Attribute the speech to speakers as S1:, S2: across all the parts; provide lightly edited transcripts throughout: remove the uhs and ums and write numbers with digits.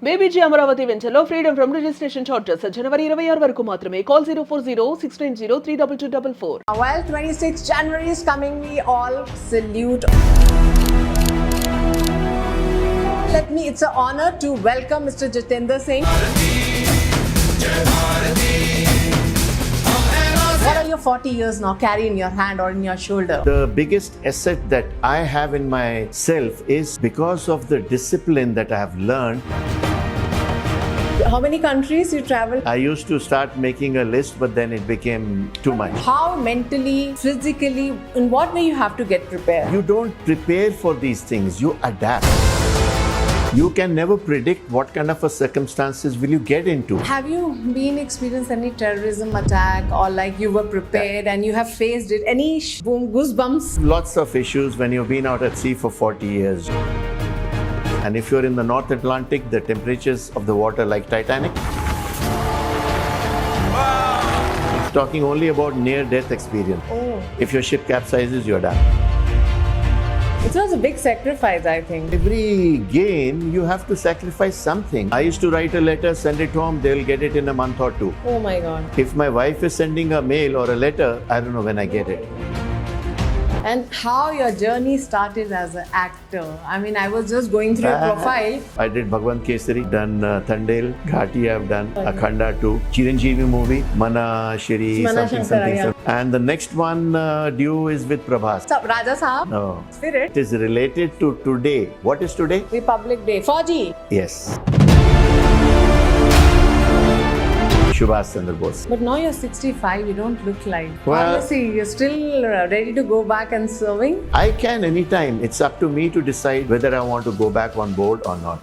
S1: బేబీజీ అమరావతి వెంచర్లో freedom from registration charges జనవరి 26 వరకు మాత్రమే. Call 040-690-32244.
S2: Well, 26th January is coming. We all salute. It's an honor to welcome Mr. Jatindar Singh. What are your 40 years now carry in your hand or in your shoulder?
S3: The biggest asset that I have in myself is because of the discipline that I have learned.
S2: How many countries you travel?
S3: I used to start making a list, but then it became too much.
S2: How mentally, physically, in what way you have to get prepared?
S3: You don't prepare for these things, you adapt. You can never predict what kind of a circumstances will you get into.
S2: Have you been experienced any terrorism attack or like you were prepared and you have faced it? Any goosebumps?
S3: Lots of issues when you've been out at sea for 40 years. And if you're in the North Atlantic, the temperatures of the water like Titanic. It's talking only about near-death experience.
S2: Oh.
S3: If your ship capsizes, you're done.
S2: It was a big sacrifice, I think.
S3: Every game, you have to sacrifice something. I used to write a letter, send it home, they'll get it in a month or two.
S2: Oh my God.
S3: If my wife is sending a mail or a letter, I don't know when I get it.
S2: And how your journey started as an actor. I mean, I was just going through your profile.
S3: I did Bhagwan Kesari, done Thandel, Ghati I've done, Akhanda 2, Chiranjeevi movie, Mana Shri,
S2: Mana
S3: something,
S2: Shankara,
S3: something,
S2: yeah.
S3: something. And the next one due is with Prabhas.
S2: So, Raja Sahab,
S3: No.
S2: Spirit,
S3: It is related to today. What is today?
S2: Republic Day, Fauzi.
S3: Yes. Subhash Chandra Bose.
S2: But now you're 65, you don't look like.
S3: Well-
S2: Honestly, you're still ready to go back and serving?
S3: I can anytime. It's up to me to decide whether I want to go back on board or not.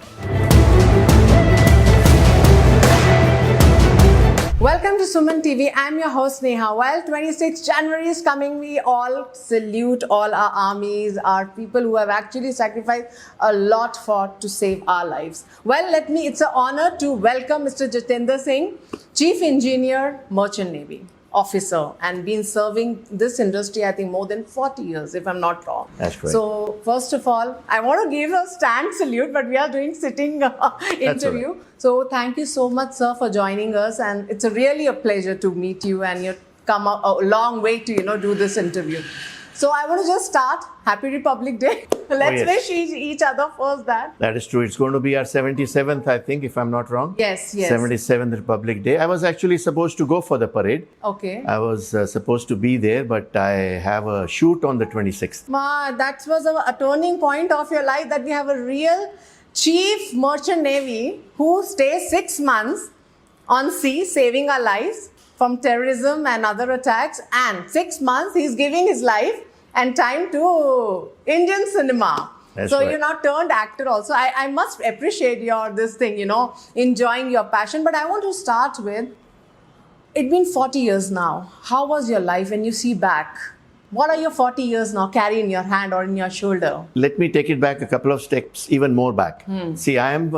S2: Welcome to Suman TV. I'm your host Neha. Well, 26th January is coming. We all salute all our armies, our people who have actually sacrificed a lot to save our lives. Well, it's an honor to welcome Mr. Jatindar Singh, Chief Engineer, Merchant Navy officer, and been serving this industry, I think, more than 40 years, if I'm not wrong.
S3: That's correct.
S2: So, first of all, I want to give a stand salute, but we are doing sitting interview. So, thank you so much, sir, for joining us, and it's really a pleasure to meet you, and you've come a long way to, do this interview. So, I want to just start. Happy Republic Day. Let's
S3: yes.
S2: wish each other first that.
S3: That is true. It's going to be our 77th, I think, if I'm not wrong.
S2: Yes.
S3: 77th Republic Day. I was actually supposed to go for the parade.
S2: Okay.
S3: I was supposed to be there, but I have a shoot on the 26th.
S2: That was a turning point of your life, that we have a real Chief Merchant Navy who stays 6 months on sea saving our lives from terrorism and other attacks, and 6 months he's giving his life and time to Indian cinema.
S3: That's
S2: So
S3: right.
S2: you're not turned actor also. I must appreciate your this thing, enjoying your passion. But I want to start with, it's been 40 years now. How was your life when you see back? What are your 40 years now carry in your hand or in your shoulder?
S3: Let me take it back a couple of steps, even more back. See, I am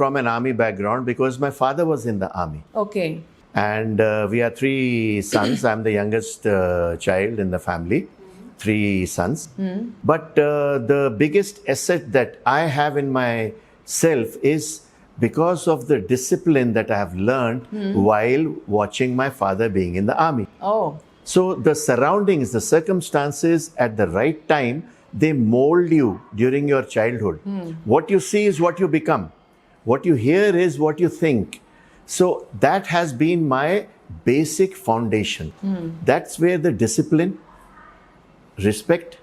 S3: from an army background because my father was in the army.
S2: Okay.
S3: And we are 3 sons. I'm the youngest child in the family. 3 sons. But the biggest asset that I have in myself is because of the discipline that I have learned while watching my father being in the army.
S2: Oh.
S3: So the surroundings, the circumstances at the right time, they mold you during your childhood. What you see is what you become. What you hear is what you think. So that has been my basic foundation. That's where the discipline, respect,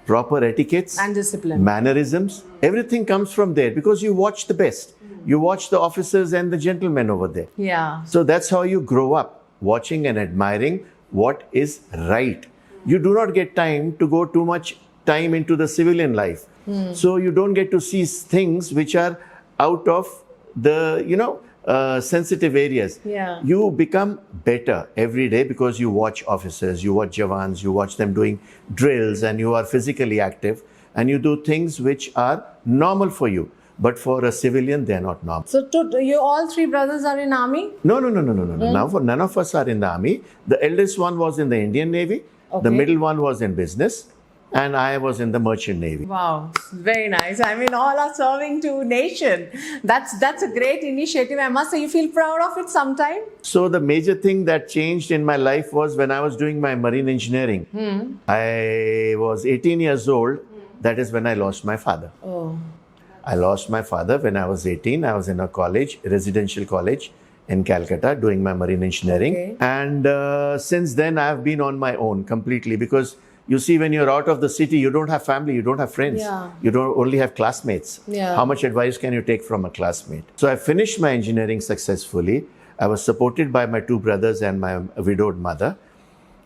S3: proper etiquettes,
S2: And discipline.
S3: mannerisms, everything comes from there because you watch the best. You watch the officers and the gentlemen over there.
S2: Yeah.
S3: So that's how you grow up, watching and admiring what is right. You do not get time to go too much time into the civilian life. So you don't get to see things which are out of the, sensitive areas.
S2: Yeah.
S3: You become better every day because you watch officers, you watch Jawans, you watch them doing drills, and you are physically active and you do things which are normal for you. But for a civilian, they're not normal.
S2: So you all 3 brothers are in army?
S3: No. Now, none of us are in the army. The eldest one was in the Indian Navy.
S2: Okay.
S3: The middle one was in business. and I was in the merchant navy.
S2: Wow, very nice. I mean, all are serving to nation. That's a great initiative. I must say, you feel proud of it sometime?
S3: So the major thing that changed in my life was when I was doing my marine engineering. I was 18 years old. That is when I lost my father.
S2: Oh.
S3: I lost my father when I was 18. I was in a college, residential college in Calcutta, doing my marine engineering.
S2: Okay.
S3: And since then, I have been on my own completely, because you see, when you're out of the city, you don't have family, you don't have friends,
S2: Yeah.
S3: you don't only have classmates.
S2: Yeah.
S3: How much advice can you take from a classmate? So I finished my engineering successfully. I was supported by my two brothers and my widowed mother.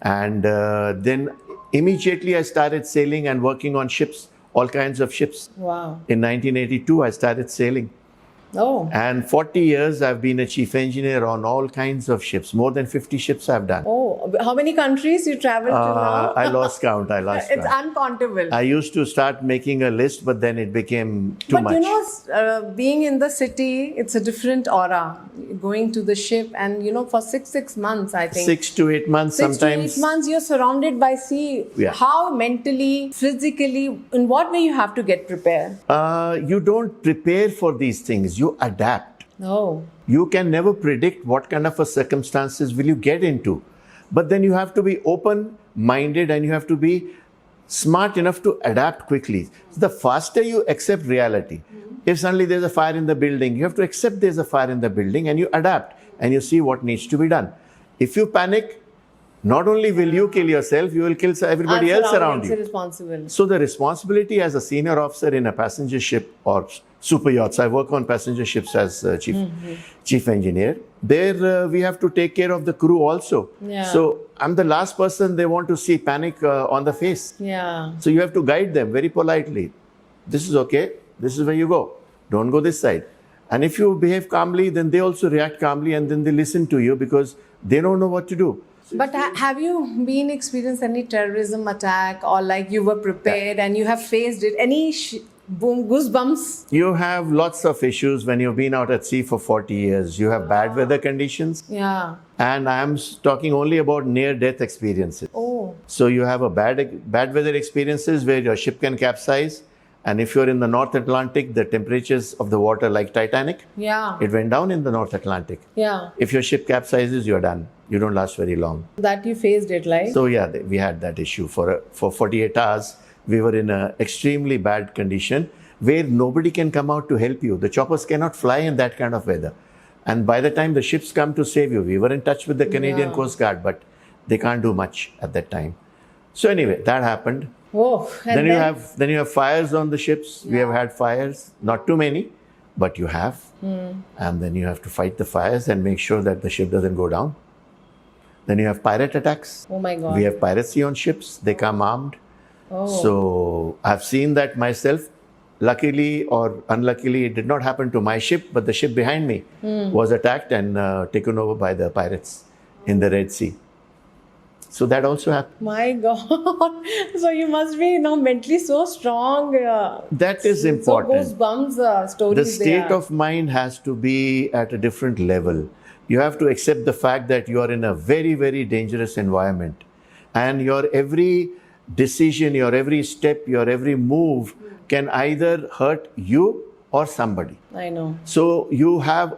S3: And then immediately I started sailing and working on ships, all kinds of ships.
S2: Wow.
S3: In 1982, I started sailing.
S2: Oh.
S3: And 40 years, I've been a chief engineer on all kinds of ships. More than 50 ships I've done.
S2: Oh. How many countries you traveled to now?
S3: I lost count.
S2: It's uncountable.
S3: I used to start making a list, but then it became too much.
S2: But you know, being in the city, it's a different aura. Going to the ship, and you know, for six months, I think
S3: 6 to 8 months,
S2: 6
S3: sometimes.
S2: to 8 months, you're surrounded by sea.
S3: Yeah.
S2: How mentally, physically, in what way you have to get prepared?
S3: You don't prepare for these things. You adapt.
S2: No.
S3: You can never predict what kind of a circumstances will you get into. But then you have to be open-minded and you have to be smart enough to adapt quickly. The faster you accept reality, if suddenly there's a fire in the building, you have to accept there's a fire in the building and you adapt and you see what needs to be done. If you panic, not only will you kill yourself, you will kill everybody else around you.
S2: Responsible.
S3: So the responsibility as a senior officer in a passenger ship or super yachts, I work on passenger ships as chief engineer. There we have to take care of the crew also.
S2: Yeah.
S3: So I'm the last person they want to see panic on the face.
S2: Yeah.
S3: So you have to guide them very politely. This is okay. This is where you go. Don't go this side. And if you behave calmly, then they also react calmly and then they listen to you because they don't know what to do.
S2: But have you been experienced any terrorism attack, or like you were prepared and you have faced it? Any goosebumps?
S3: You have lots of issues when you've been out at sea for 40 years. You have bad weather conditions.
S2: Yeah.
S3: And I'm talking only about near-death experiences.
S2: Oh.
S3: So you have a bad weather experiences where your ship can capsize. And if you're in the North Atlantic, the temperatures of the water, like Titanic,
S2: Yeah.
S3: it went down in the North Atlantic.
S2: Yeah.
S3: If your ship capsizes, you're done. You don't last very long.
S2: That you faced it, like?
S3: So yeah, we had that issue for 48 hours. We were in an extremely bad condition where nobody can come out to help you. The choppers cannot fly in that kind of weather. And by the time the ships come to save you, we were in touch with the Canadian Coast Guard, but they can't do much at that time. So anyway, that happened.
S2: Oh,
S3: Then you have fires on the ships. We have had fires, not too many, but you have. And then you have to fight the fires and make sure that the ship doesn't go down. Then you have pirate attacks.
S2: Oh my God.
S3: We have piracy on ships. They come armed.
S2: Oh.
S3: So I've seen that myself. Luckily or unluckily, it did not happen to my ship, but the ship behind me was attacked and taken over by the pirates in the Red Sea. So that also happened.
S2: My God. So you must be, mentally so strong.
S3: That is important.
S2: So goosebumps stories.
S3: The state
S2: there.
S3: of mind has to be at a different level. You have to accept the fact that you are in a very, very dangerous environment. And your every decision, your every step, your every move can either hurt you or somebody.
S2: I know.
S3: So you have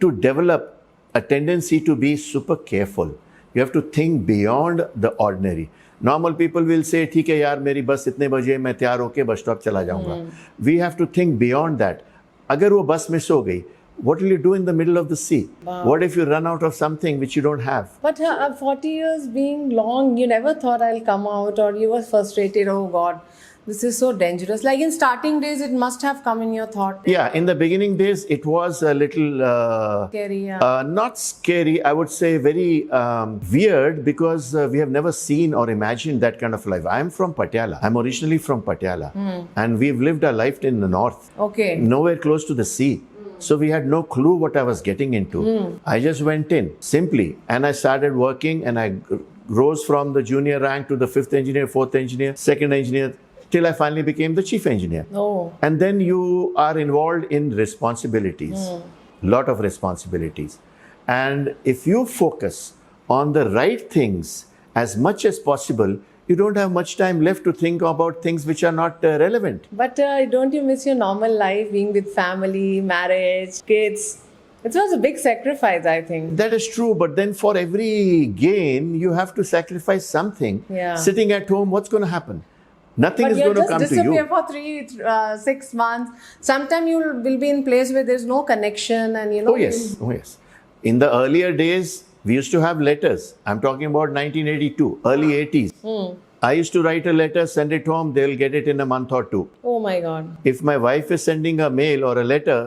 S3: to develop a tendency to be super careful. You have to think beyond the ordinary. Normal people will say, ठीक है यार मेरी बस इतने बजे मैं तैयार होके बस स्टॉप चला जाऊंगा. We have to think beyond that. अगर वो बस मिस हो गई, what will you do in the middle of the sea?
S2: Wow.
S3: What if you run out of something which you don't have?
S2: But 40 years being long, you never thought I'll come out, or you were frustrated, oh God, this is so dangerous. Like in starting days, it must have come in your thought.
S3: Yeah, in the beginning days, it was a little...
S2: Scary, yeah.
S3: not scary, I would say very weird, because we have never seen or imagined that kind of life. I'm from Patiala. I'm originally from Patiala. And we've lived our life in the north.
S2: Okay.
S3: Nowhere close to the sea. So we had no clue what I was getting into. I just went in simply and I started working, and I rose from the junior rank to the 5th engineer, 4th engineer, 2nd engineer, till I finally became the chief engineer.
S2: Oh.
S3: And then you are involved in responsibilities, lot of responsibilities. And if you focus on the right things as much as possible, you don't have much time left to think about things which are not relevant.
S2: But don't you miss your normal life, being with family, marriage, kids? It was a big sacrifice, I think.
S3: That is true, but then for every gain, you have to sacrifice something.
S2: Yeah.
S3: Sitting at home, what's going to happen? Nothing
S2: But
S3: is
S2: you
S3: going to
S2: just
S3: come to
S2: disappear
S3: you.
S2: for 6 months. Sometimes you will be in place where there's no connection, and
S3: Oh yes. In the earlier days, we used to have letters. I'm talking about 1982, early 80s. I used to write a letter, send it home, they'll get it in a month or two.
S2: Oh my God.
S3: If my wife is sending a mail or a letter,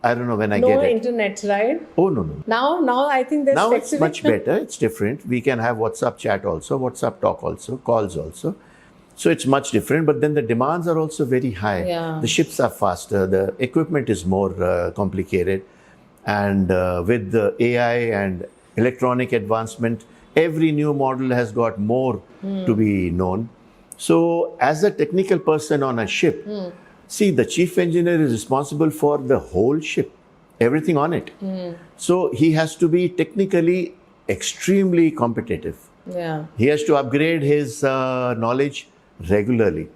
S3: I don't know when I
S2: No
S3: get it.
S2: internet, right?
S3: Oh, no.
S2: Now I think there's
S3: Now it's
S2: flexibility.
S3: much better. It's different. We can have WhatsApp chat also, WhatsApp talk also, calls also. So it's much different. But then the demands are also very high.
S2: Yeah.
S3: The ships are faster. The equipment is more complicated. And with the AI and electronic advancement, every new model has got more to be known. So as a technical person on a ship, see, the chief engineer is responsible for the whole ship, everything on it. So he has to be technically extremely competitive.
S2: Yeah.
S3: He has to upgrade his knowledge regularly.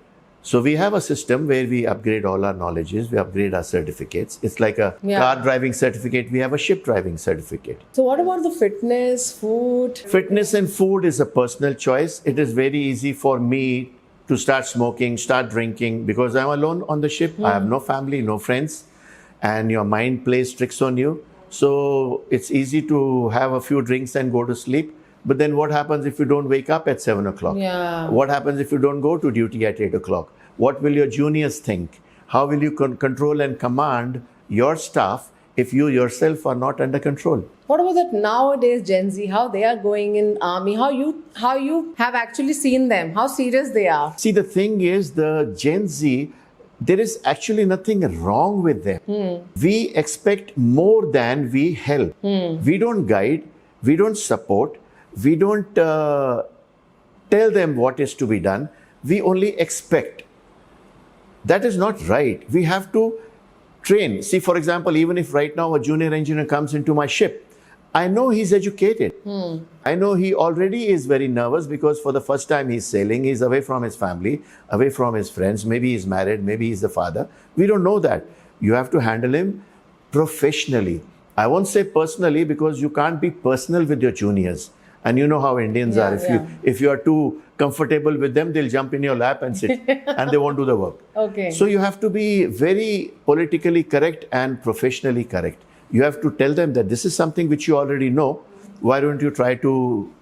S3: So we have a system where we upgrade all our knowledges, we upgrade our certificates. It's like a car driving certificate, we have a ship driving certificate.
S2: So what about the fitness, food?
S3: Fitness and food is a personal choice. It is very easy for me to start smoking, start drinking, because I'm alone on the ship. I have no family, no friends, and your mind plays tricks on you. So it's easy to have a few drinks and go to sleep. But then what happens if you don't wake up at 7 o'clock?
S2: Yeah.
S3: What happens if you don't go to duty at 8 o'clock? What will your juniors think? How will you control and command your staff if you yourself are not under control?
S2: What about that nowadays Gen Z? How they are going in army? How you have actually seen them? How serious they are?
S3: See, the thing is, the Gen Z, there is actually nothing wrong with them. We expect more than we help. We don't guide, we don't support, we don't tell them what is to be done. We only expect. That is not right. We have to train. See, for example, even if right now a junior engineer comes into my ship, I know he's educated. I know he already is very nervous because for the first time he's sailing, he's away from his family, away from his friends. Maybe he's married, maybe he's the father. We don't know that. You have to handle him professionally. I won't say personally because you can't be personal with your juniors. And you know how Indians are. If you are too comfortable with them, they'll jump in your lap and sit and they won't do the work.
S2: Okay.
S3: So you have to be very politically correct and professionally correct. You have to tell them that this is something which you already know. Why don't you try to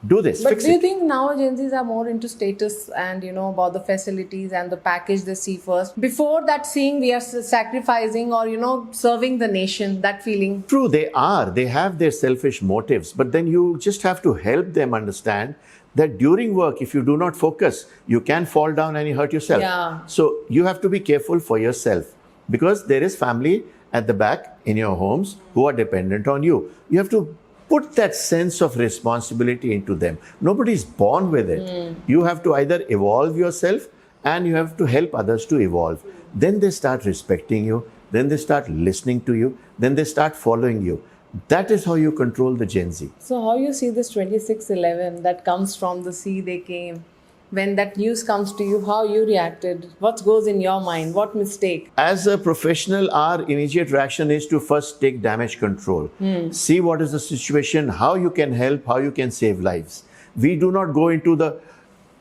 S3: do this?
S2: But
S3: Fix
S2: do you
S3: it.
S2: think now Gen Zs are more into status and about the facilities and the package they see first? Before that seeing we are sacrificing or serving the nation, that feeling.
S3: True, they are. They have their selfish motives. But then you just have to help them understand that during work, if you do not focus, you can fall down and you hurt yourself.
S2: Yeah.
S3: So you have to be careful for yourself because there is family at the back in your homes who are dependent on you. You have to put that sense of responsibility into them. Nobody is born with it. You have to either evolve yourself and you have to help others to evolve. Then they start respecting you. Then they start listening to you. Then they start following you. That is how you control the Gen Z.
S2: So how you see this 2611 that comes from the sea they came? When that news comes to you, how you reacted? What goes in your mind? What mistake?
S3: As a professional, our immediate reaction is to first take damage control. See what is the situation, how you can help, how you can save lives. We do not go into the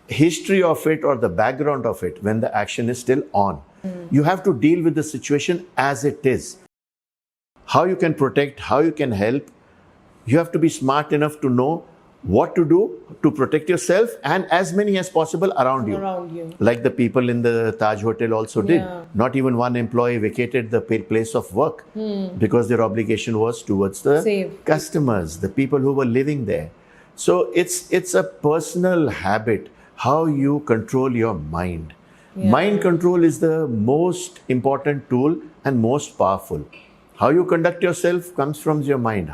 S3: history of it or the background of it when the action is still on. You have to deal with the situation as it is. How you can protect, how you can help. You have to be smart enough to know what to do to protect yourself and as many as possible around you. Like the people in the Taj Hotel also did. Not even one employee vacated the place of work because their obligation was towards the customers, the people who were living there. So it's a personal habit, how you control your mind. Mind control is the most important tool and most powerful. How you conduct yourself comes from your mind.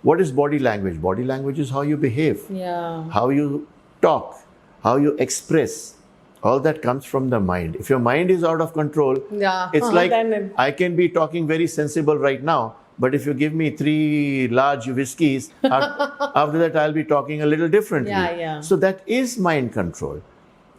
S3: What is body language? Body language is how you behave, how you talk, how you express. All that comes from the mind. If your mind is out of control, it's like I can be talking very sensible right now, But if you give me 3 large whiskeys, after that I'll be talking a little differently.
S2: Yeah.
S3: So that is mind control.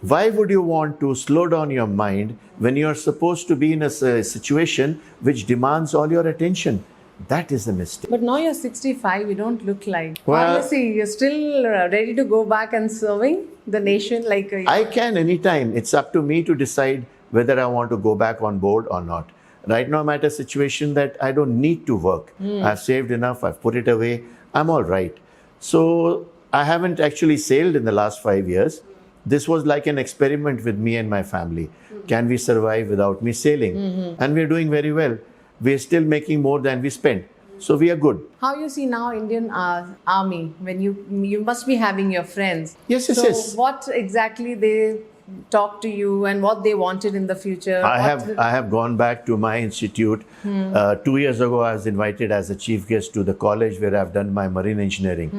S3: Why would you want to slow down your mind when you're supposed to be in a situation which demands all your attention? That is a mistake.
S2: But now you're 65, you don't look like.
S3: Well-
S2: Obviously, you're still ready to go back and serving the nation like
S3: I can anytime. It's up to me to decide whether I want to go back on board or not. Right now, I'm at a situation that I don't need to work. I've saved enough, I've put it away, I'm all right. So I haven't actually sailed in the last 5 years. This was like an experiment with me and my family. Can we survive without me sailing? And we're doing very well. We're still making more than we spend. So we are good.
S2: How you see now Indian army when you must be having your friends.
S3: Yes.
S2: So what exactly they talk to you and what they wanted in the future?
S3: I have gone back to my institute. 2 years ago, I was invited as a chief guest to the college where I've done my marine engineering.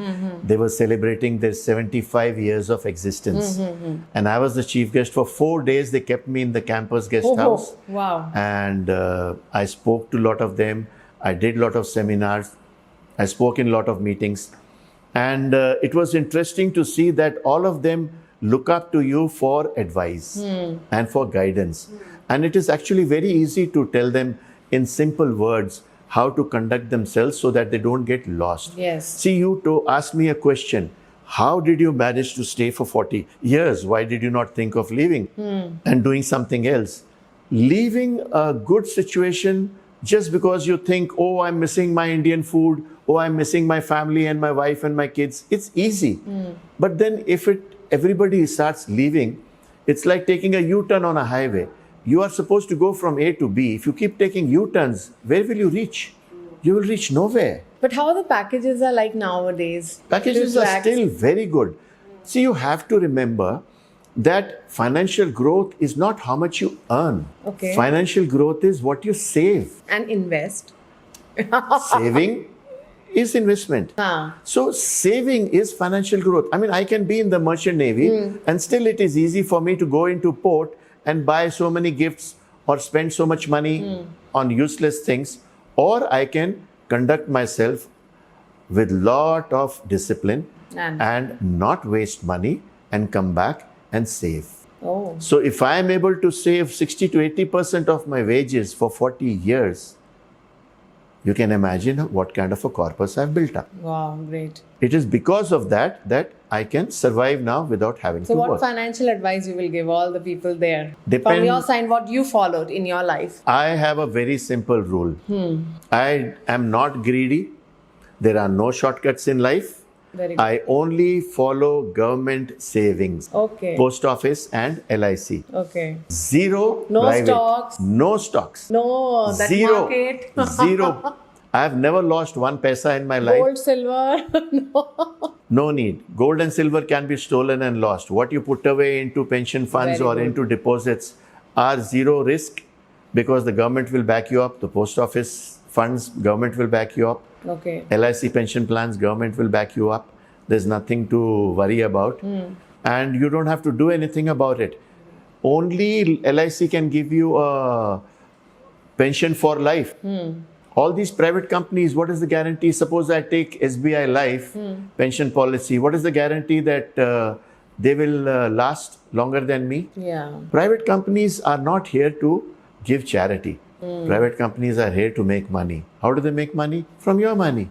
S3: They were celebrating their 75 years of existence. And I was the chief guest for 4 days. They kept me in the campus guest house.
S2: Wow.
S3: And I spoke to a lot of them. I did a lot of seminars. I spoke in a lot of meetings. And it was interesting to see that all of them look up to you for advice and for guidance. And it is actually very easy to tell them in simple words how to conduct themselves so that they don't get lost.
S2: Yes.
S3: See, you to ask me a question. How did you manage to stay for 40 years? Why did you not think of leaving and doing something else? Leaving a good situation just because you think, oh, I'm missing my Indian food, oh, I'm missing my family and my wife and my kids. It's easy. But then if everybody starts leaving, it's like taking a U-turn on a highway. You are supposed to go from A to B. If you keep taking U-turns, where will you reach? You will reach nowhere.
S2: But how the packages are like nowadays?
S3: Packages are still very good. See, you have to remember that financial growth is not how much you earn.
S2: Okay.
S3: Financial growth is what you save.
S2: And invest.
S3: Saving is investment. So saving is financial growth. I mean, I can be in the merchant navy and still it is easy for me to go into port and buy so many gifts or spend so much money on useless things. Or I can conduct myself with lot of discipline and not waste money and come back and save.
S2: Oh.
S3: So if I am able to save 60 to 80% of my wages for 40 years, you can imagine what kind of a corpus I've built up.
S2: Wow, great.
S3: It is because of that I can survive now without having
S2: So
S3: to
S2: what
S3: work.
S2: financial advice you will give all the people there?
S3: Depend-
S2: From your side, what you followed in your life?
S3: I have a very simple rule. I am not greedy. There are no shortcuts in life.
S2: Very good.
S3: I only follow government savings.
S2: Okay.
S3: Post office and LIC.
S2: Okay.
S3: Zero
S2: No
S3: private.
S2: stocks.
S3: No stocks.
S2: No, that
S3: Zero.
S2: market.
S3: Zero. I have never lost 1 paisa in my life.
S2: Gold, silver. No.
S3: No need. Gold and silver can be stolen and lost. What you put away into pension funds
S2: Very
S3: or
S2: good.
S3: into deposits are zero risk because the government will back you up. The post office funds, government will back you up.
S2: Okay.
S3: LIC pension plans, government will back you up. There's nothing to worry about. And you don't have to do anything about it. Only LIC can give you a pension for life. All these private companies, what is the guarantee? Suppose I take SBI Life pension policy. What is the guarantee that they will last longer than me?
S2: Yeah.
S3: Private companies are not here to give charity. Private companies are here to make money. How do they make money? From your money.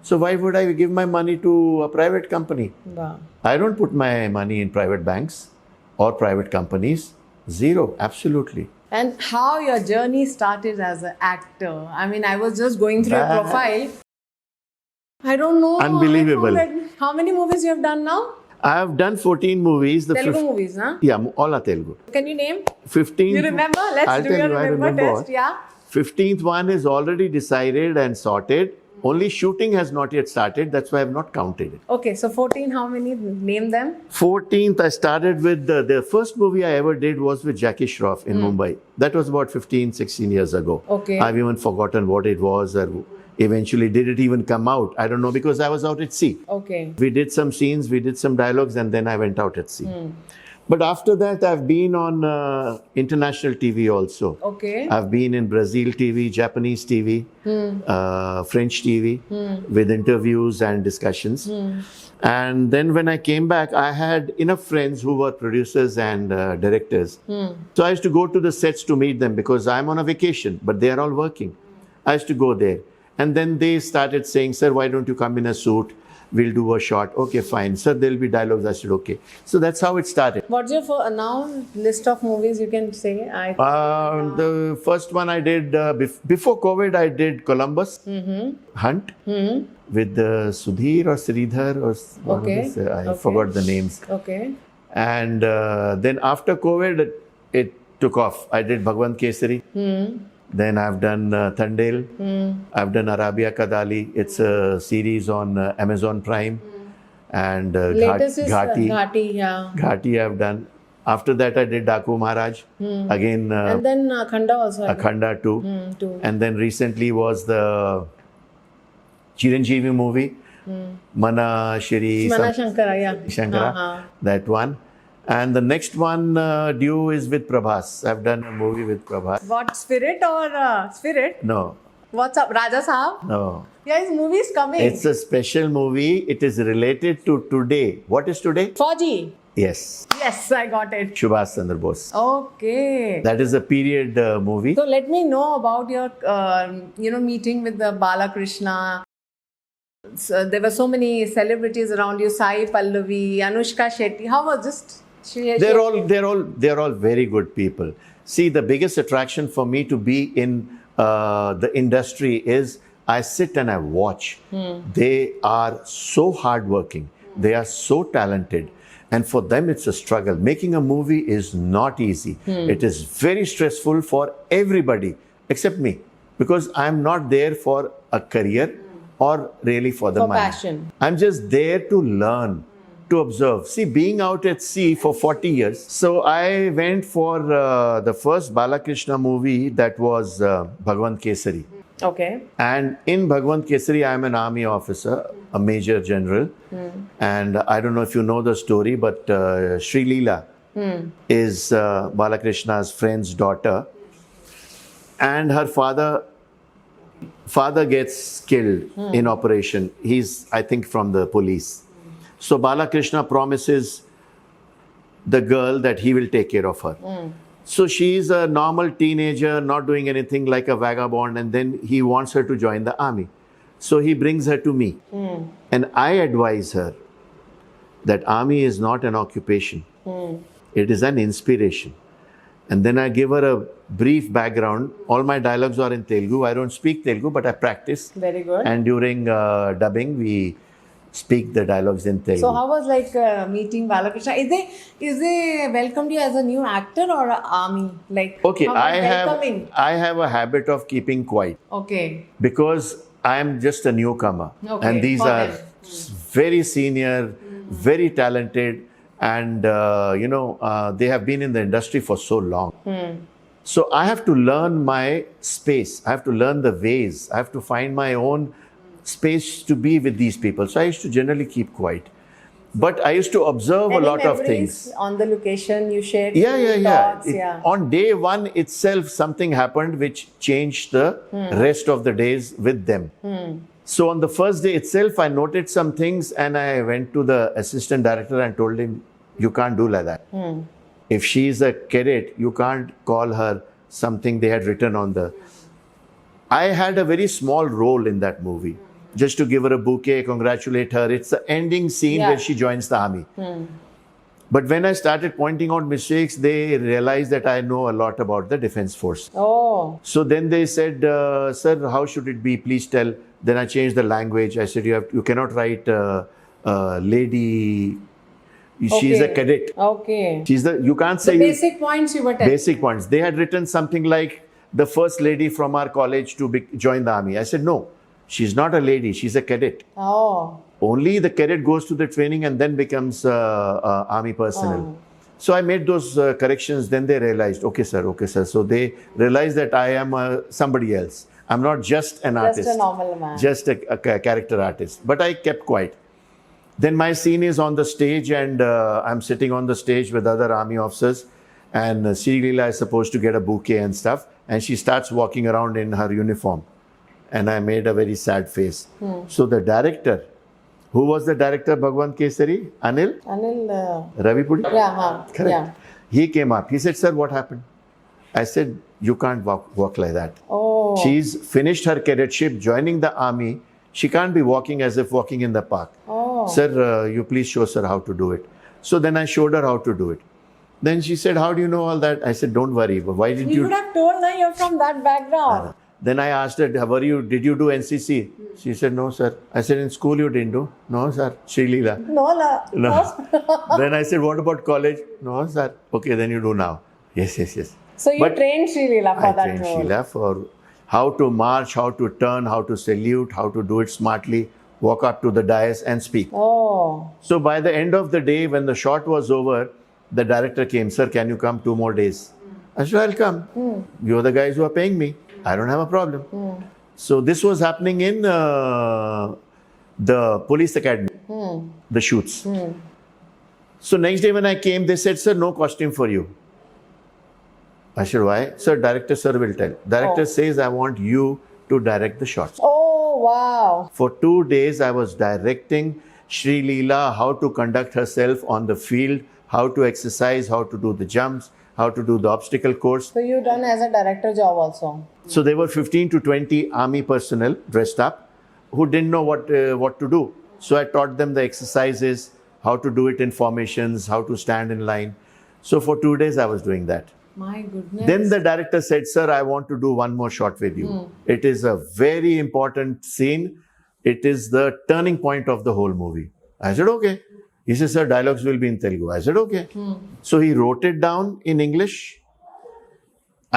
S3: So why would I give my money to a private company?
S2: Wow.
S3: I don't put my money in private banks or private companies. Zero, absolutely.
S2: And how your journey started as an actor? I mean, I was just going through your
S3: That-
S2: profile. I don't know.
S3: Unbelievable.
S2: How many movies you have done now?
S3: I have done 14 movies.
S2: Telugu movies, huh?
S3: Yeah, all are Telugu.
S2: Can you name?
S3: 15th.
S2: You remember? Let's
S3: I'll
S2: do
S3: tell
S2: your
S3: you, I
S2: remember
S3: remember.
S2: test. Yeah.
S3: 15th one is already decided and sorted. Only shooting has not yet started. That's why I have not counted it.
S2: Okay, so 14, how many? Name them.
S3: 14th, I started with the first movie I ever did was with Jackie Shroff in Mumbai. That was about 15, 16 years ago.
S2: Okay.
S3: I've even forgotten what it was or eventually did it even come out. I don't know because I was out at sea.
S2: Okay.
S3: We did some scenes, we did some dialogues and then I went out at sea. But after that, I've been on international TV also.
S2: Okay.
S3: I've been in Brazil TV, Japanese TV, French TV with interviews and discussions. And then when I came back, I had enough friends who were producers and directors. So I used to go to the sets to meet them because I'm on a vacation, but they are all working. I used to go there. And then they started saying, sir, why don't you come in a suit? We'll do a shot. Okay, fine. Sir, there'll be dialogues. I said, okay. So that's how it started.
S2: What's your now list of movies you can say?
S3: The first one I did, before COVID, I did Columbus, Hunt, with Sudhir or Sridhar or one of
S2: Okay.
S3: these, I
S2: Okay.
S3: forgot the names.
S2: Okay.
S3: And then after COVID, it took off. I did Bhagwan Kesari. Then I've done Thandel. I've done Arabia Kadali. It's a series on Amazon Prime. And
S2: Latest is
S3: Ghati.
S2: Ghati, yeah.
S3: Ghati I've done. After that, I did Daku Maharaj. Again,
S2: And then Khanda also.
S3: Akhanda 2.
S2: Two.
S3: And then recently was the Chiranjeevi movie. Mana Shri
S2: Mana Shankara, yeah.
S3: Shankara. That one. And the next one due is with Prabhas. I've done a movie with Prabhas.
S2: What, Spirit or Spirit?
S3: No,
S2: What's up, Raja Sahab?
S3: no.
S2: Yeah, his movie is coming.
S3: It's a special movie. It is related to today. What is today?
S2: Fauzi.
S3: Yes.
S2: Yes, I got it.
S3: Subhash Chandra Bose.
S2: Okay.
S3: That is a period movie.
S2: So let me know about your, meeting with the Balakrishna. So there were so many celebrities around you. Sai Pallavi, Anushka Shetty. How was this?
S3: They're all very good people. See, the biggest attraction for me to be in the industry is I sit and I watch. They are so hardworking. They are so talented. And for them, it's a struggle. Making a movie is not easy. It is very stressful for everybody except me, because I'm not there for a career or really for the
S2: For
S3: money.
S2: passion.
S3: I'm just there to learn, to observe. See, being out at sea for 40 years. So I went for the first Balakrishna movie, that was Bhagwan Kesari.
S2: Okay.
S3: And in Bhagwan Kesari, I am an army officer, a major general. And I don't know if you know the story, but Sri Leela is Balakrishna's friend's daughter. And her father gets killed in operation. He's, I think, from the police. So Balakrishna promises the girl that he will take care of her. So she's a normal teenager, not doing anything, like a vagabond, and then he wants her to join the army. So he brings her to me. And I advise her that army is not an occupation. It is an inspiration. And then I give her a brief background. All my dialogues are in Telugu. I don't speak Telugu, but I practice.
S2: Very good.
S3: And during dubbing, we speak the dialogues in Telugu.
S2: So how was meeting Balakrishna? Is they welcomed you as a new actor or a army?
S3: Okay,
S2: how was welcoming?
S3: I have a habit of keeping quiet
S2: Okay.
S3: because I am just a newcomer.
S2: Okay,
S3: And these
S2: for
S3: are
S2: them.
S3: very senior, very talented, and they have been in the industry for so long. So I have to learn my space. I have to learn the ways. I have to find my own space to be with these people. So I used to generally keep quiet. But I used to observe a
S2: Any
S3: lot of
S2: memories
S3: things.
S2: on the location you shared?
S3: Yeah.
S2: Thoughts,
S3: On day one itself, something happened which changed the rest of the days with them. So on the first day itself, I noted some things and I went to the assistant director and told him, you can't do like that. If she's a cadet, you can't call her something they had written on the... I had a very small role in that movie. Just to give her a bouquet, congratulate her. It's the ending scene where she joins the army. But when I started pointing out mistakes, they realized that I know a lot about the defense force.
S2: Oh.
S3: So then they said, sir, how should it be? Please tell. Then I changed the language. I said, you cannot write lady. She's a cadet.
S2: Okay.
S3: You can't say...
S2: The basic points you were telling.
S3: Basic points. They had written something like the first lady from our college to join the army. I said, no, she's not a lady. She's a cadet.
S2: Oh.
S3: Only the cadet goes to the training and then becomes army personnel. So I made those corrections. Then they realized, okay, sir. So they realized that I am somebody else. I'm not just an artist.
S2: Just a normal man.
S3: Just a character artist. But I kept quiet. Then my scene is on the stage, and I'm sitting on the stage with other army officers, and Sri Leela is supposed to get a bouquet and stuff, and she starts walking around in her uniform, and I made a very sad face. So the director, who was the director, Bhagwan Kesari? Anil Ravipudi?
S2: Correct. Yeah.
S3: He came up. He said, "Sir, what happened?" I said, "You can't walk like that.
S2: Oh.
S3: She's finished her cadetship, joining the army. She can't be walking as if walking in the park.
S2: Oh.
S3: Sir, you please show her how to do it." So then I showed her how to do it. Then she said, "How do you know all that?" I said, "Don't worry. But why didn't
S2: You
S3: you?"
S2: would have told her you're from that background.
S3: Then I asked her, did you do NCC? She said, "No, sir." I said, "In school you didn't do?" "No, sir." Sri Leela.
S2: No, la.
S3: No. Then I said, "What about college?" "No, sir." "Okay, then you do now." Yes.
S2: So you
S3: But
S2: trained Sri Leela for
S3: I
S2: that
S3: trained
S2: role.
S3: Sheila for how to march, how to turn, how to salute, how to do it smartly, walk up to the dais and speak.
S2: Oh.
S3: So by the end of the day, when the shot was over, the director came, "Sir, can you come 2 more days?" I said, "I'll come. You're the guys who are paying me. I don't have a problem." So this was happening in the police academy, the shoots. So next day when I came, they said, "Sir, no costume for you." I said, "Why?" "Sir, director sir will tell. Director says I want you to direct the shots."
S2: Oh, wow.
S3: For 2 days, I was directing Sri Leela how to conduct herself on the field, how to exercise, how to do the jumps, how to do the obstacle course.
S2: So you done as a director job also.
S3: So there were 15 to 20 army personnel dressed up who didn't know what to do. So I taught them the exercises, how to do it in formations, how to stand in line. So for 2 days, I was doing that.
S2: My goodness.
S3: Then the director said, "Sir, I want to do one more shot with you. It is a very important scene. It is the turning point of the whole movie." I said, "Okay." He said, "Sir, dialogues will be in Telugu." I said, "Okay." So he wrote it down in English.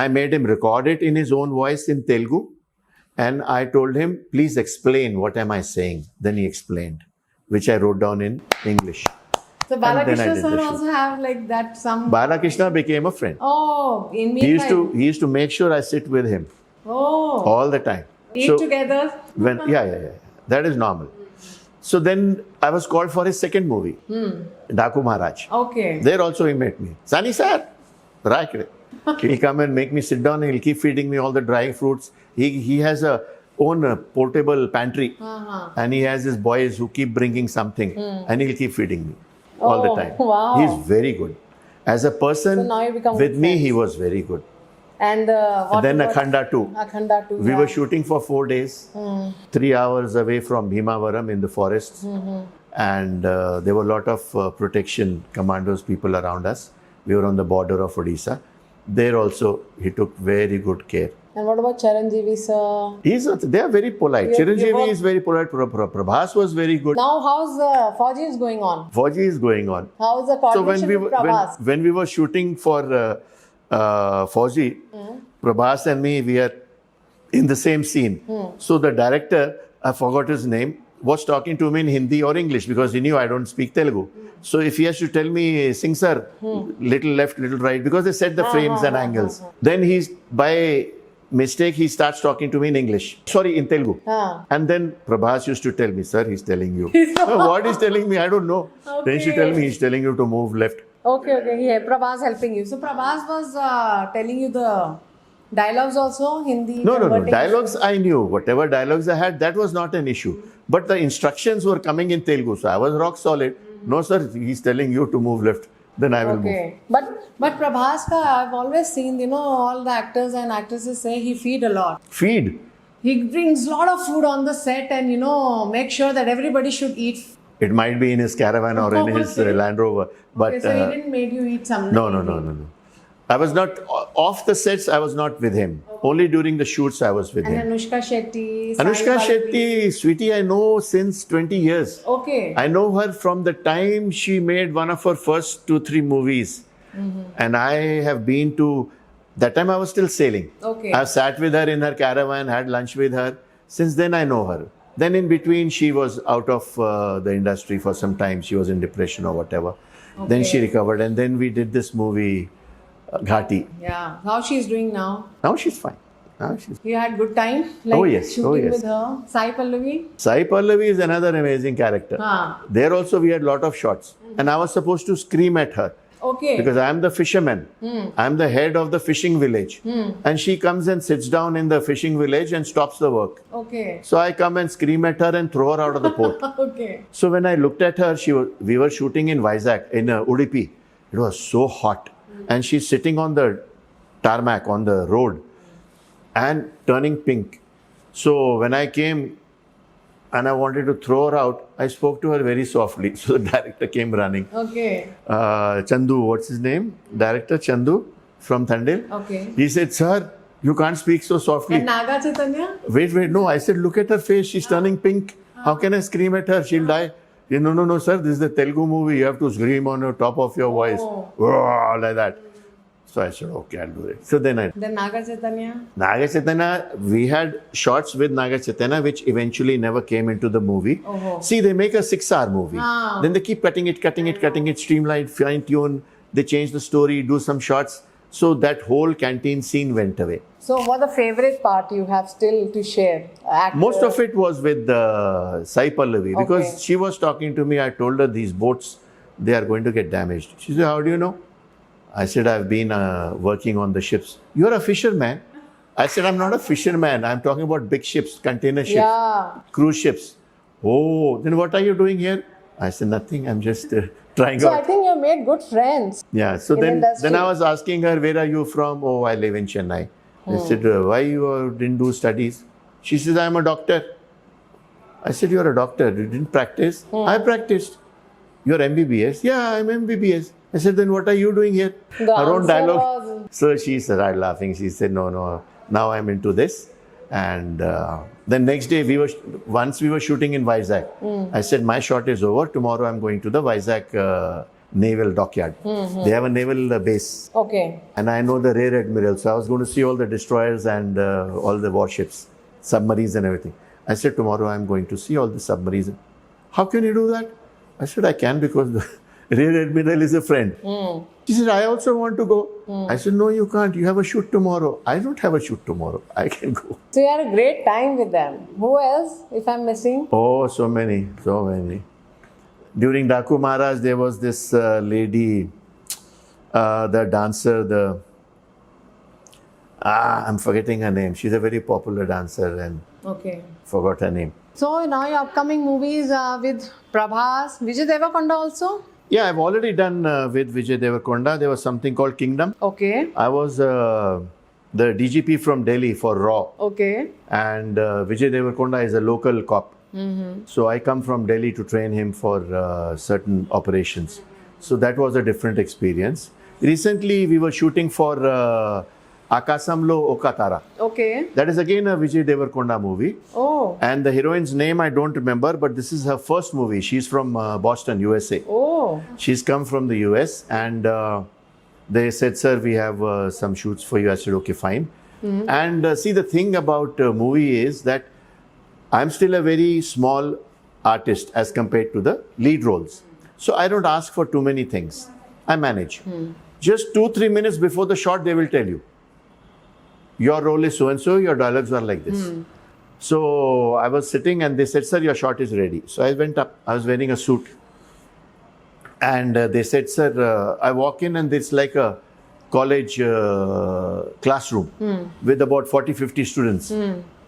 S3: I made him record it in his own voice in Telugu. And I told him, "Please explain, what am I saying?" Then he explained, which I wrote down in English.
S2: So
S3: then I
S2: Balakrishna
S3: did
S2: sir
S3: the
S2: also have like that some.
S3: Balakrishna became a friend.
S2: Oh, in
S3: He
S2: meanwhile.
S3: he used to make sure I sit with him
S2: Oh.
S3: all the time.
S2: Eat together.
S3: When yeah. That is normal. So then I was called for his second movie, Daku Maharaj.
S2: Okay.
S3: There also he met me. "Sani sir, right." He'll come and make me sit down. He'll keep feeding me all the dry fruits. He has a own portable pantry, and he has his boys who keep bringing something, and he'll keep feeding me all the
S2: Oh,
S3: time.
S2: wow.
S3: He's very good. As a person,
S2: So now you become
S3: with
S2: good
S3: me,
S2: friends.
S3: he was very good.
S2: And what
S3: Then
S2: about
S3: Akhanda 2.
S2: Akhanda 2.
S3: We
S2: yeah.
S3: were shooting for 4 days, 3 hours away from Bhimavaram in the forests. And there were a lot of protection commandos, people around us. We were on the border of Odisha. There also, he took very good care.
S2: And what about Charanjeevi sir?
S3: They are very polite.
S2: You
S3: Chiranjeevi
S2: work-
S3: is very polite. Prabhas was very good.
S2: Now how's Fauzi is going on?
S3: Fauzi is going on.
S2: How's the
S3: So
S2: coordination with Prabhas?
S3: when we were shooting for Fauzi, Prabhas and me, we are in the same scene. So the director, I forgot his name, was talking to me in Hindi or English because he knew I don't speak Telugu. So if he has to tell me, "Sing sir, little left, little right," because they set the frames and angles. Then by mistake, he starts talking to me in English. Sorry, in Telugu. And then Prabhas used to tell me, "Sir, he's telling you." What he's telling me, I don't know. Then she tell me, "He's telling you to move left."
S2: Okay. Yeah, Prabhas helping you. So Prabhas was telling you the dialogues also, Hindi.
S3: No.
S2: converting-
S3: Dialogues I knew. Whatever dialogues I had, that was not an issue. But the instructions were coming in Telugu. So I was rock solid. "No, sir, he's telling you to move left. Then I will move."
S2: Okay. But Prabhas ka, I've always seen, all the actors and actresses say he feed a lot.
S3: Feed.
S2: He brings a lot of food on the set and, make sure that everybody should eat.
S3: It might be in his caravan or in his
S2: Okay.
S3: Land Rover. But
S2: Okay, so he didn't make you eat some.
S3: no. I was not, off the sets, I was not with him. Only during the shoots, I was with
S2: And
S3: him.
S2: Anushka Shetty.
S3: Anushka
S2: Sai
S3: Shetty, sweetie, I know since 20 years.
S2: Okay.
S3: I know her from the time she made one of her first 2-3 movies. And I have been to, that time I was still sailing.
S2: Okay.
S3: I've sat with her in her caravan, had lunch with her. Since then I know her. Then in between she was out of the industry for some time. She was in depression or whatever. Then she recovered and then we did this movie, Ghati.
S2: Yeah. How she's doing now?
S3: Now she's fine. She's...
S2: You had good time? Like
S3: Oh, yes.
S2: shooting
S3: Oh, yes.
S2: with her? Sai Pallavi?
S3: Sai Pallavi is another amazing character. There also we had lot of shots. And I was supposed to scream at her.
S2: Okay.
S3: Because I am the fisherman. I am the head of the fishing village. And she comes and sits down in the fishing village and stops the work.
S2: Okay.
S3: So I come and scream at her and throw her out of the port.
S2: Okay.
S3: So when I looked at her, we were shooting in Vizag, in Udupi. It was so hot. And she's sitting on the tarmac, on the road, and turning pink. So when I came and I wanted to throw her out, I spoke to her very softly. So the director came running.
S2: Okay.
S3: Chandu, what's his name? Director Chandu from Thandel.
S2: Okay.
S3: He said, "Sir, you can't speak so softly."
S2: And Naga Chaitanya?
S3: Wait, no. I said, "Look at her face. She's turning pink. How can I scream at her? She'll die." He, no, sir. This is the Telugu movie. You have to scream on the top of your voice. Oh, like that. So I said, okay, I'll do it. So then
S2: Naga Chaitanya?
S3: Naga Chaitanya, we had shots with Naga Chaitanya, which eventually never came into the movie. See, they make a 6-hour movie. Then they keep cutting it, streamline, fine tune. They change the story, do some shots. So that whole canteen scene went away.
S2: So what the favorite part you have still to share?
S3: Most of it was with Sai Pallavi because she was talking to me. I told her these boats, they are going to get damaged. She said, how do you know? I said, I've been working on the ships. You're a fisherman. I said, I'm not a fisherman. I'm talking about big ships, container ships, cruise ships. Oh, then what are you doing here? I said, nothing. I'm just trying
S2: So
S3: out.
S2: I think you made good friends.
S3: Yeah. So then I was asking her, where are you from? Oh, I live in Chennai. I said, why you didn't do studies? She says, I'm a doctor. I said, you're a doctor. You didn't practice? I practiced. You're MBBS? Yeah, I'm MBBS. I said, then what are you doing here?
S2: The
S3: Her own
S2: answer
S3: dialogue.
S2: was-
S3: So she started laughing. She said, no, now I'm into this. And then next day, once we were shooting in Vizag. I said, my shot is over. Tomorrow I'm going to the Vizag naval dockyard. They have a naval base.
S2: Okay.
S3: And I know the rear admiral. So I was going to see all the destroyers and all the warships, submarines and everything. I said, tomorrow I'm going to see all the submarines. How can you do that? I said, I can because the rear admiral is a friend. She said, I also want to go. I said, no, you can't. You have a shoot tomorrow. I don't have a shoot tomorrow. I can go.
S2: So you had a great time with them. Who else, if I'm missing?
S3: Oh, so many. During Daku Maharaj, there was this lady, the dancer, I'm forgetting her name. She's a very popular dancer and forgot her name.
S2: So now your upcoming movies with Prabhas, Vijay Deverakonda also?
S3: Yeah, I've already done with Vijay Deverakonda. There was something called Kingdom.
S2: Okay.
S3: I was the DGP from Delhi for Raw.
S2: Okay.
S3: And Vijay Deverakonda is a local cop. So I come from Delhi to train him for certain operations. So that was a different experience. Recently, we were shooting for Akasamlo Okatara.
S2: Okay.
S3: That is again a Vijay Deverakonda movie.
S2: Oh.
S3: And the heroine's name I don't remember, but this is her first movie. She's from Boston, USA.
S2: Oh.
S3: She's come from the US and they said, sir, we have some shoots for you. I said, okay, fine. And see, the thing about movie is that I'm still a very small artist as compared to the lead roles. So I don't ask for too many things. I manage. Just 2-3 minutes before the shot, they will tell you. Your role is so-and-so, your dialogues are like this. So I was sitting and they said, sir, your shot is ready. So I went up. I was wearing a suit. And they said, sir, I walk in and it's like a college classroom with about 40-50 students.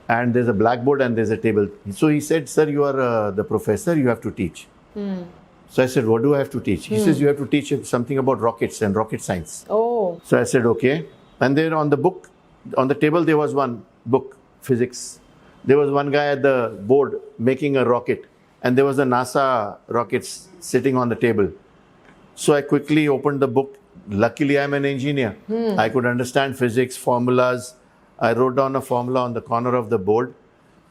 S3: And there's a blackboard and there's a table. So he said, sir, you are the professor, you have to teach. So I said, what do I have to teach? He says, you have to teach something about rockets and rocket science.
S2: Oh.
S3: So I said, okay. And there on the table, there was one book, physics. There was one guy at the board making a rocket. And there was a NASA rocket sitting on the table. So I quickly opened the book. Luckily, I'm an engineer. I could understand physics, formulas. I wrote down a formula on the corner of the board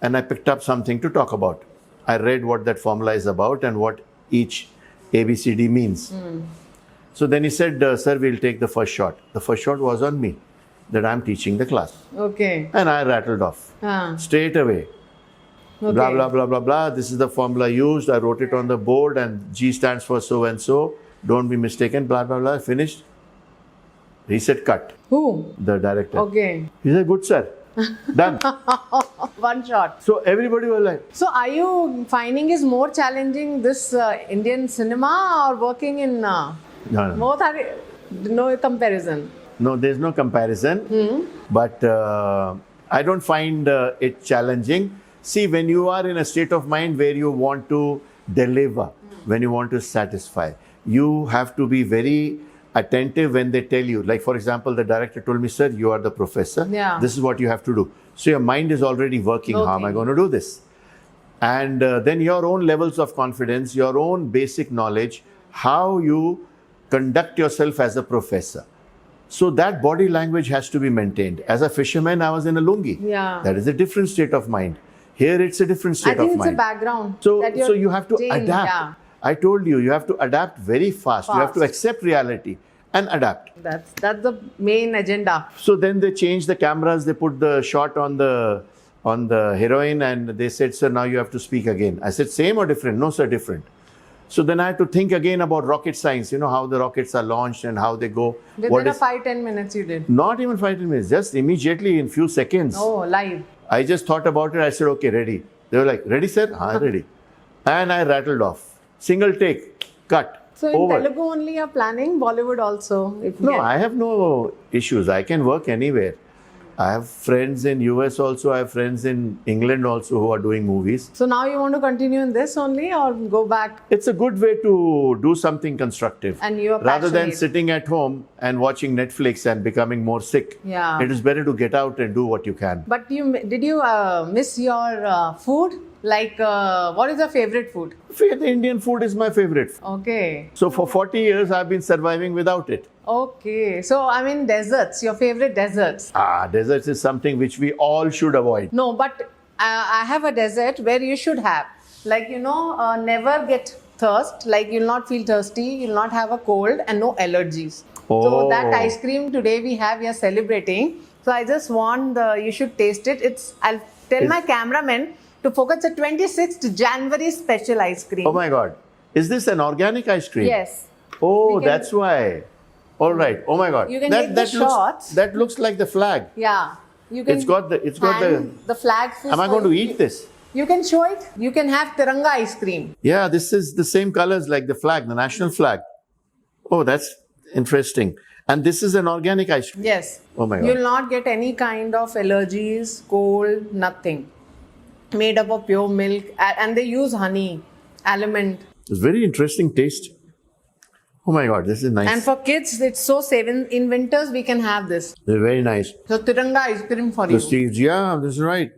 S3: and I picked up something to talk about. I read what that formula is about and what each ABCD means. So then he said, sir, we'll take the first shot. The first shot was on me, that I'm teaching the class.
S2: Okay.
S3: And I rattled off straight away.
S2: Okay.
S3: Blah, blah, blah, blah, blah. This is the formula used. I wrote it on the board and G stands for so and so. Don't be mistaken, blah, blah, blah. Finished. He said, cut.
S2: Who?
S3: The director.
S2: Okay.
S3: He said, good, sir. Done.
S2: One shot.
S3: So everybody was like,
S2: So are you finding is more challenging this Indian cinema or working in
S3: no.
S2: both are no comparison?
S3: No, there's no comparison. But I don't find it challenging. See, when you are in a state of mind where you want to deliver, when you want to satisfy, you have to be very attentive when they tell you. Like, for example, the director told me, sir, you are the professor.
S2: Yeah.
S3: This is what you have to do. So your mind is already working. How am I going to do this? And then your own levels of confidence, your own basic knowledge, how you conduct yourself as a professor. So that body language has to be maintained. As a fisherman, I was in a lungi.
S2: Yeah.
S3: That is a different state of mind. Here it's a different state
S2: I think
S3: of
S2: it's
S3: mind.
S2: a background.
S3: So,
S2: that
S3: so you have to
S2: changed,
S3: adapt.
S2: Yeah.
S3: I told you, you have to adapt very fast. You have to
S2: Fast.
S3: accept reality and adapt.
S2: That's the main agenda.
S3: So then they changed the cameras. They put the shot on the heroine, and they said, "Sir, now you have to speak again." I said, "Same or different?" "No, sir, different." So then I had to think again about rocket science. You know how the rockets are launched and how they go.
S2: Within a 5-10 minutes you did.
S3: Not even 5 minutes, just immediately in few seconds.
S2: Oh, live.
S3: I just thought about it. I said, "Okay, ready." They were like, "Ready, sir?" "Haan, ready." And I rattled off. Single take, cut.
S2: So in
S3: over.
S2: Telugu only you're planning, Bollywood also? If
S3: No, I have no issues. I can work anywhere. I have friends in US also. I have friends in England also who are doing movies.
S2: So now you want to continue in this only or go back?
S3: It's a good way to do something constructive.
S2: And you are
S3: rather than
S2: passionate.
S3: sitting at home and watching Netflix and becoming more sick.
S2: Yeah.
S3: It is better to get out and do what you can.
S2: But did you miss your food? Like, what is your favorite food?
S3: The Indian food is my favorite.
S2: Okay.
S3: So for 40 years, I've been surviving without it.
S2: Okay. So, I mean, desserts, your favorite desserts.
S3: Desserts is something which we all should avoid.
S2: No, but I have a dessert where you should have. Like, never get thirst. Like, you'll not feel thirsty, you'll not have a cold and no allergies. So, that
S3: Oh.
S2: ice cream today we are celebrating. So, I just want you should taste it. I'll tell my cameraman to focus the 26th January special ice cream.
S3: Oh my God. Is this an organic ice cream?
S2: Yes.
S3: Oh,
S2: We can-
S3: that's why. All right. Oh my God.
S2: You can take the shots.
S3: That looks like the flag.
S2: Yeah. You can
S3: It's got
S2: hang the flag.
S3: Am I going to eat this?
S2: You can show it. You can have Tiranga ice cream.
S3: Yeah, this is the same colors like the flag, the national flag. Oh, that's interesting. And this is an organic ice cream.
S2: Yes.
S3: Oh my God.
S2: You'll not get any kind of allergies, cold, nothing. Made up of pure milk. And they use honey, almond.
S3: It's very interesting taste. Oh my God, this is nice.
S2: And for kids, it's so safe. In winters, we can have this.
S3: They're very nice.
S2: So Tiranga ice cream for you.
S3: Prestige, yeah, this is right.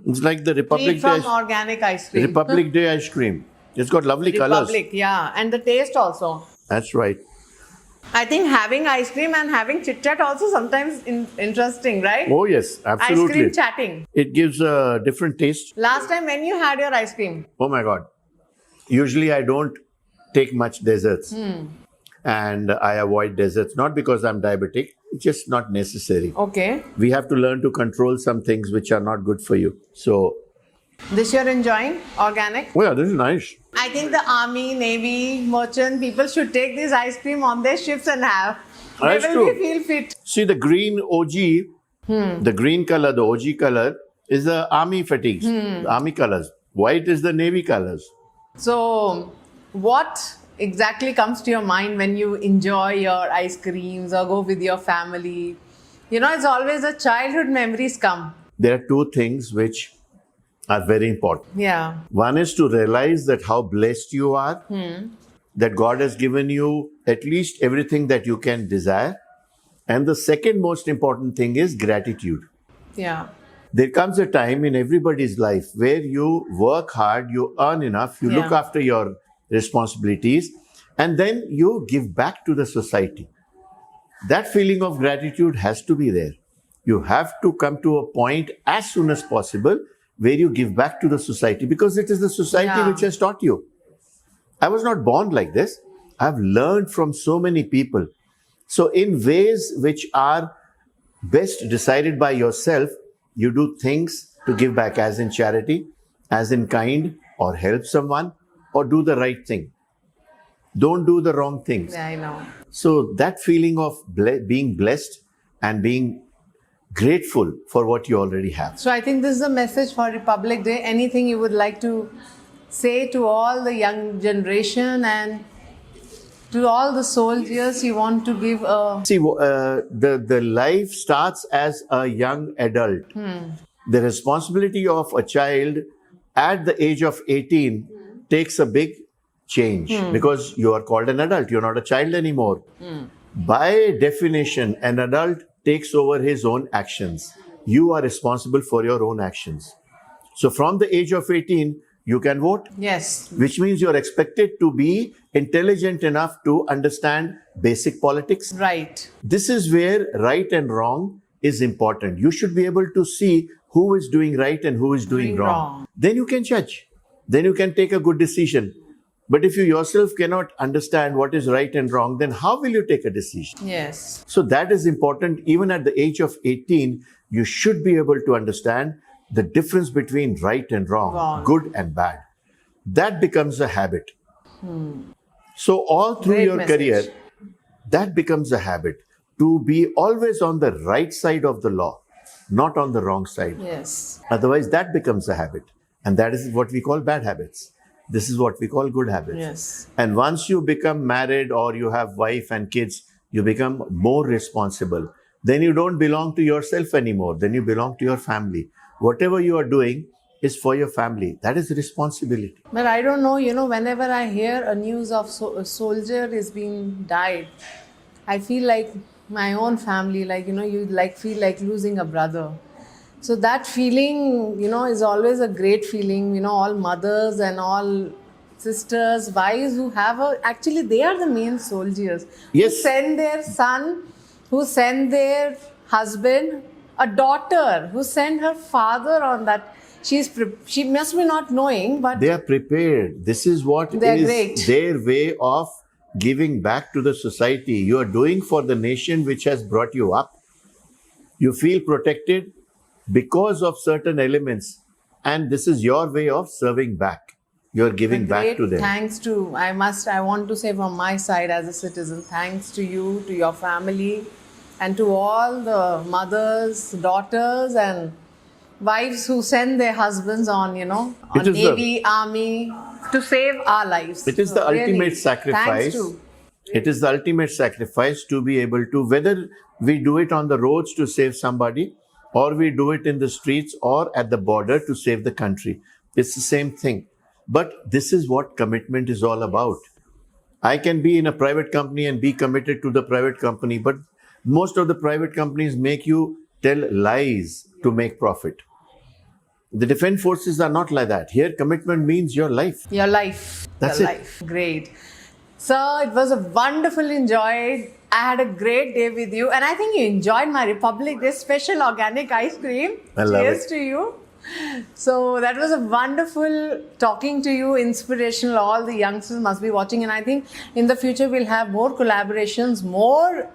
S3: It's like the Republic
S2: Made from
S3: Day.
S2: organic ice cream.
S3: Republic Day ice cream. It's got lovely colors.
S2: Republic, yeah. And the taste also.
S3: That's right.
S2: I think having ice cream and having chit chat also sometimes interesting, right?
S3: Oh yes, absolutely.
S2: Ice cream chatting.
S3: It gives a different taste.
S2: Last time when you had your ice cream?
S3: Oh my God. Usually I don't take much desserts. And I avoid desserts, not because I'm diabetic, it's just not necessary.
S2: Okay.
S3: We have to learn to control some things which are not good for you. So,
S2: This you're enjoying? Organic?
S3: oh yeah, this is nice.
S2: I think the army, navy, merchant people should take this ice cream on their ships and have. They
S3: That's
S2: will
S3: true.
S2: feel fit.
S3: See, the green OG, the green color, the OG color, is the army fatigues, the army colors. White is the navy colors.
S2: So, what exactly comes to your mind when you enjoy your ice creams or go with your family? It's always the childhood memories come.
S3: There are two things which are very important.
S2: Yeah.
S3: One is to realize that how blessed you are, that God has given you at least everything that you can desire. And the second most important thing is gratitude.
S2: Yeah.
S3: There comes a time in everybody's life where you work hard, you earn enough, you look
S2: Yeah.
S3: after your responsibilities, and then you give back to the society. That feeling of gratitude has to be there. You have to come to a point as soon as possible where you give back to the society, because it is the society
S2: Yeah.
S3: which has taught you. I was not born like this. I've learned from so many people. So in ways which are best decided by yourself, you do things to give back, as in charity, as in kind, or help someone, or do the right thing. Don't do the wrong things.
S2: Yeah, I know.
S3: So that feeling of being blessed and being grateful for what you already have.
S2: So I think this is a message for Republic Day. Anything you would like to say to all the young generation and to all the soldiers you want to give a...
S3: See, the life starts as a young adult. The responsibility of a child at the age of 18 takes a big change because you are called an adult. You're not a child anymore. By definition, an adult takes over his own actions. You are responsible for your own actions. So from the age of 18, you can vote.
S2: Yes.
S3: Which means you're expected to be intelligent enough to understand basic politics.
S2: Right.
S3: This is where right and wrong is important. You should be able to see who is doing right and who is doing wrong. Then you can judge. Then you can take a good decision. But if you yourself cannot understand what is right and wrong, then how will you take a decision?
S2: Yes.
S3: So that is important. Even at the age of 18, you should be able to understand the difference between right and wrong, good and bad. That becomes a habit. So all through
S2: Great
S3: your
S2: message.
S3: career, that becomes a habit to be always on the right side of the law, not on the wrong side.
S2: Yes.
S3: Otherwise, that becomes a habit. And that is what we call bad habits. This is what we call good habits.
S2: Yes.
S3: And once you become married or you have wife and kids, you become more responsible. Then you don't belong to yourself anymore. Then you belong to your family. Whatever you are doing is for your family. That is responsibility.
S2: But I don't know, whenever I hear a news of a soldier is being died, I feel like my own family, you feel like losing a brother. So that feeling, is always a great feeling. All mothers and all sisters, wives who have actually they are the main soldiers.
S3: Yes.
S2: Who send their son, who send their husband, a daughter who sent her father on that. She must be not knowing, but
S3: They are prepared. This is what
S2: They are
S3: is
S2: great.
S3: their way of giving back to the society. You are doing for the nation which has brought you up. You feel protected because of certain elements, and this is your way of serving back. You're giving back
S2: great
S3: to them.
S2: thanks to, I want to say from my side as a citizen, thanks to you, to your family, and to all the mothers, daughters, and wives who send their husbands on, on
S3: It is
S2: Navy, Army, to save our lives.
S3: It is the
S2: So really,
S3: ultimate sacrifice.
S2: Thanks to.
S3: It is the ultimate sacrifice to be able to, whether we do it on the roads to save somebody, or we do it in the streets or at the border to save the country. It's the same thing. But this is what commitment is all about. I can be in a private company and be committed to the private company, but most of the private companies make you tell lies to make profit. The defense forces are not like that. Here, commitment means your life.
S2: Your life.
S3: That's
S2: your
S3: it.
S2: life. Great. So it was a wonderful enjoy. I had a great day with you, and I think you enjoyed my Republic Day special organic ice cream.
S3: I love
S2: Cheers
S3: it.
S2: to you. So that was a wonderful talking to you, inspirational. All the youngsters must be watching, and I think in the future we'll have more collaborations.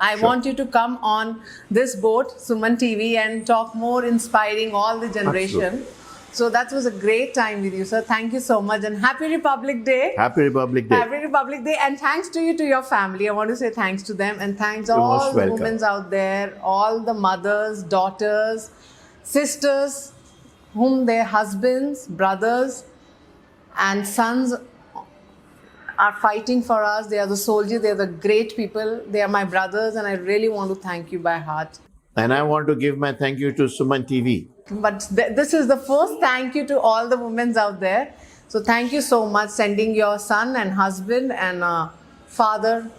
S2: I want you to come on this boat, Suman TV, and talk more inspiring all the generation.
S3: Absolutely.
S2: So that was a great time with you, sir. Thank you so much, and Happy Republic Day.
S3: Happy Republic Day.
S2: Happy Republic Day, and thanks to you, to your family. I want to say thanks to them, and thanks
S3: You're
S2: all
S3: most
S2: the
S3: welcome.
S2: women out there, all the mothers, daughters, sisters, whom their husbands, brothers, and sons are fighting for us. They are the soldiers. They are the great people. They are my brothers, and I really want to thank you by heart.
S3: And I want to give my thank you to Suman TV.
S2: But this is the first thank you to all the women out there. So thank you so much, sending your son and husband and father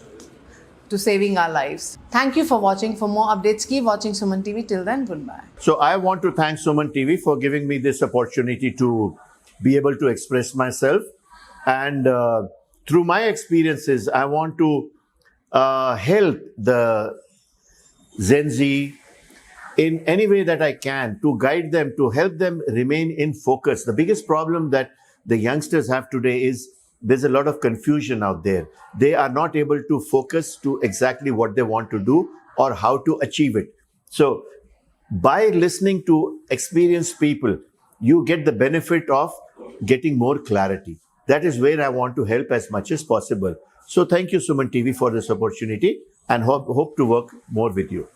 S2: to saving our lives. Thank you for watching. For more updates, keep watching Suman TV. Till then, goodbye.
S3: So I want to thank Suman TV for giving me this opportunity to be able to express myself. And through my experiences, I want to help the Gen Z in any way that I can, to guide them, to help them remain in focus. The biggest problem that the youngsters have today is there's a lot of confusion out there. They are not able to focus to exactly what they want to do or how to achieve it. So by listening to experienced people, you get the benefit of getting more clarity. That is where I want to help as much as possible. So thank you, Suman TV, for this opportunity, and hope to work more with you.